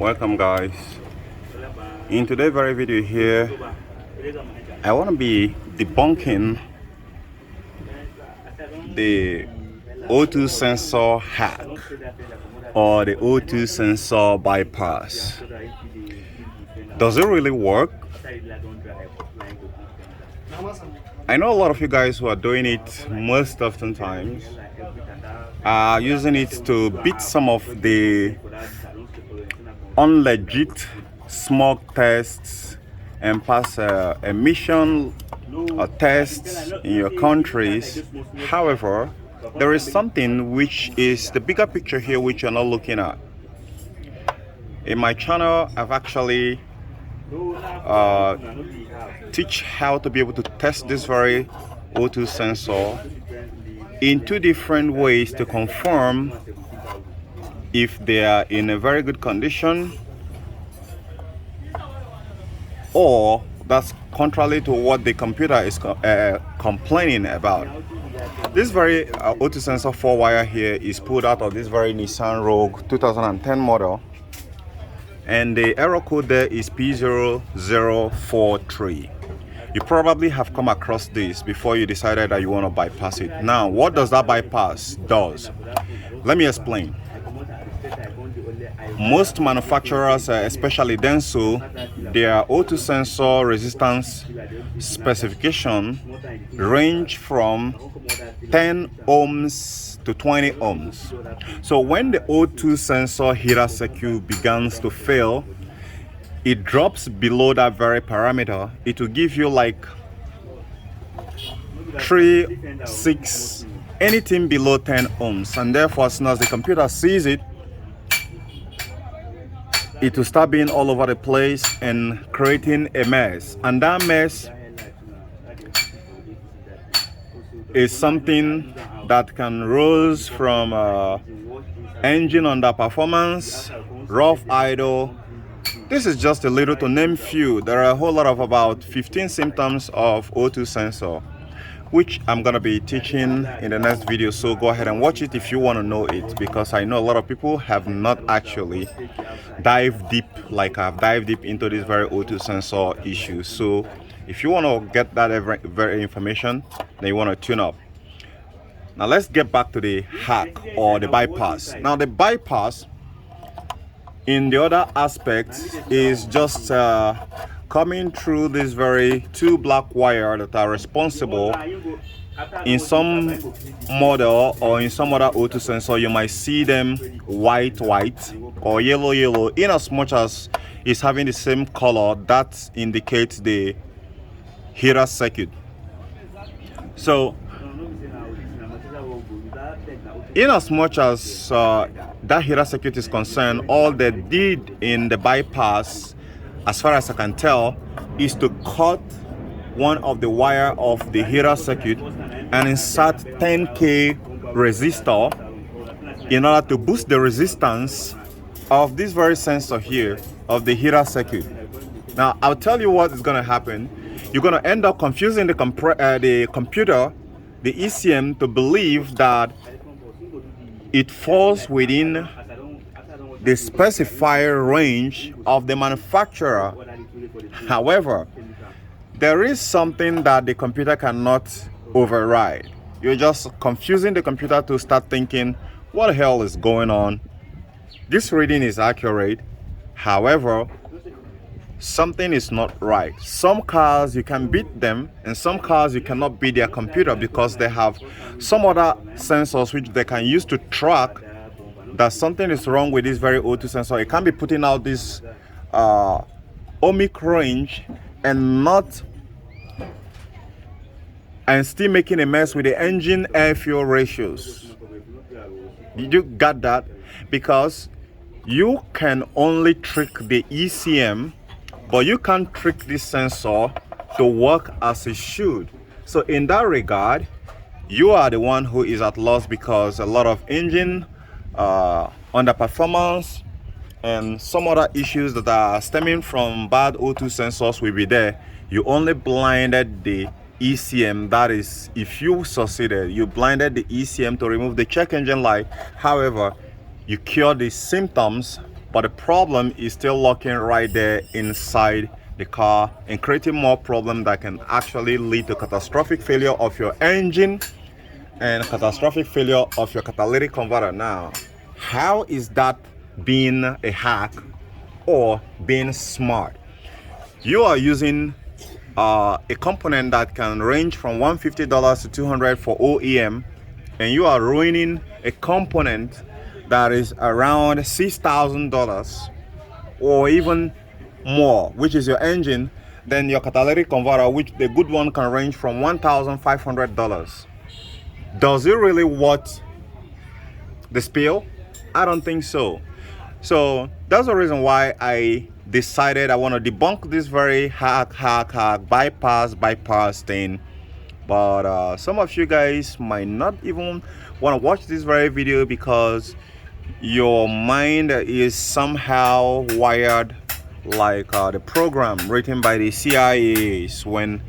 Welcome guys. In today's very video here, I want to be debunking the O2 sensor hack or the O2 sensor bypass. Does it really work? I know a lot of you guys who are doing it most often times are using it to beat some of the unlegit smoke tests and pass emission tests in your countries. However, there is something which is the bigger picture here which you're not looking at. In my channel, I've actually teach how to be able to test this very O2 sensor in two different ways to confirm if they are in a very good condition or that's contrary to what the computer is complaining about. This very O2 sensor 4-wire here is pulled out of this very Nissan Rogue 2010 model, and the error code there is P0043. You probably have come across this before you decided that you want to bypass it. Now, what does that bypass does? Let me explain. Most manufacturers, especially Denso, their O2 sensor resistance specification range from 10 ohms to 20 ohms. So when the O2 sensor heater circuit begins to fail, it drops below that very parameter. It will give you like 3, 6, anything below 10 ohms, and therefore as soon as the computer sees it, it will start being all over the place and creating a mess. And that mess is something that can rose from engine underperformance, rough idle. This is just a little to name few. There are a whole lot of about 15 symptoms of O2 sensor, which I'm going to be teaching in the next video. So go ahead and watch it if you want to know it, because I know a lot of people have not actually dived deep like I've dived deep into this very O2 sensor issue. So if you want to get that very information, then you want to tune up. Now let's get back to the hack or the bypass. Now the bypass in the other aspect is just coming through this very two black wire that are responsible. In some model or in some other O2 sensor, you might see them white or yellow, in as much as it's having the same color that indicates the heater circuit. So in as much as that heater circuit is concerned, all they did in the bypass, as far as I can tell, is to cut one of the wire of the heater circuit and insert 10K resistor in order to boost the resistance of this very sensor here of the heater circuit. Now I'll tell you what is going to happen. You're going to end up confusing the computer, the ECM, to believe that it falls within the specified range of the manufacturer. However, there is something that the computer cannot override. You're just confusing the computer to start thinking, what the hell is going on? This reading is accurate. However, something is not right. Some cars you can beat them, and some cars you cannot beat their computer because they have some other sensors which they can use to track that something is wrong with this very O2 sensor. It can be putting out this ohmic range and still making a mess with the engine air fuel ratios. Did you got that? Because you can only trick the ECM, but you can't trick this sensor to work as it should. So in that regard, you are the one who is at loss, because a lot of engine underperformance and some other issues that are stemming from bad O2 sensors will be there. You only blinded the ECM. That is, if you succeeded, you blinded the ECM to remove the check engine light. However, you cure the symptoms but the problem is still locking right there inside the car and creating more problem that can actually lead to catastrophic failure of your engine and catastrophic failure of your catalytic converter. Now, how is that being a hack or being smart? You are using a component that can range from $150 to $200 for OEM, and you are ruining a component that is around $6,000 or even more, which is your engine, then your catalytic converter, which the good one can range from $1,500. Does it really worth the spill? I don't think so. So that's the reason why I decided I want to debunk this very hack bypass thing. But some of you guys might not even want to watch this very video because your mind is somehow wired like the program written by the CIA. When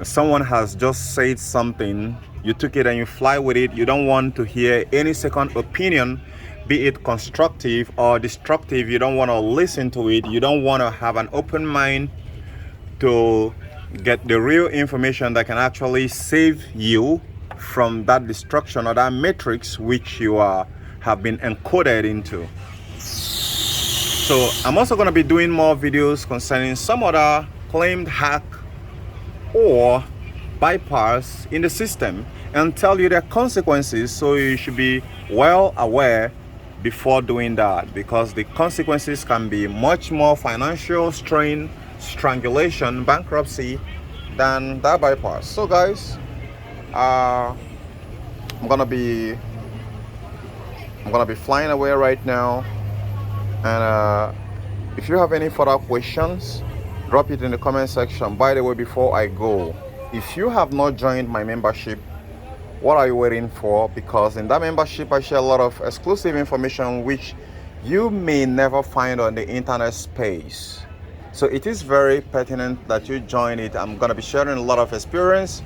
someone has just said something, you took it and you fly with it. You don't want to hear any second opinion, be it constructive or destructive. You don't want to listen to it. You don't want to have an open mind to get the real information that can actually save you from that destruction or that matrix which you have been encoded into. So I'm also going to be doing more videos concerning some other claimed hack or bypass in the system and tell you their consequences, so you should be well aware before doing that, because the consequences can be much more financial strain, strangulation, bankruptcy than that bypass. So guys, I'm gonna be flying away right now, and if you have any further questions, drop it in the comment section. By the way, before I go, if you have not joined my membership, what are you waiting for? Because in that membership I share a lot of exclusive information which you may never find on the internet space. So it is very pertinent that you join it. I'm going to be sharing a lot of experience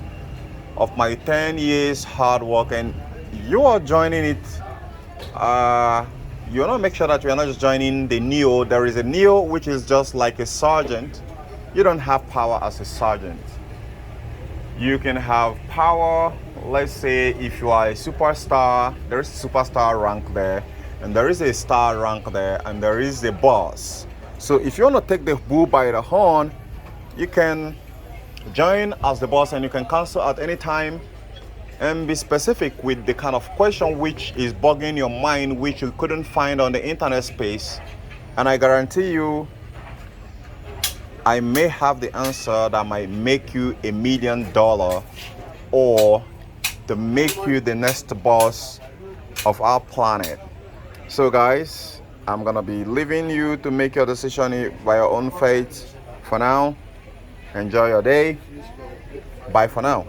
of my 10 years hard work, and you are joining it. You want to make sure that you are not just joining the Neo. There is a Neo which is just like a sergeant. You don't have power as a sergeant. You can have power, let's say if you are a superstar, there is a superstar rank there, and there is a star rank there, and there is a boss. So if you want to take the bull by the horn, you can join as the boss, and you can cancel at any time and be specific with the kind of question which is bugging your mind, which you couldn't find on the internet space. And I guarantee you, I may have the answer that might make you $1 million or to make you the next boss of our planet. So guys, I'm gonna be leaving you to make your decision by your own fate. For now, enjoy your day. Bye for now.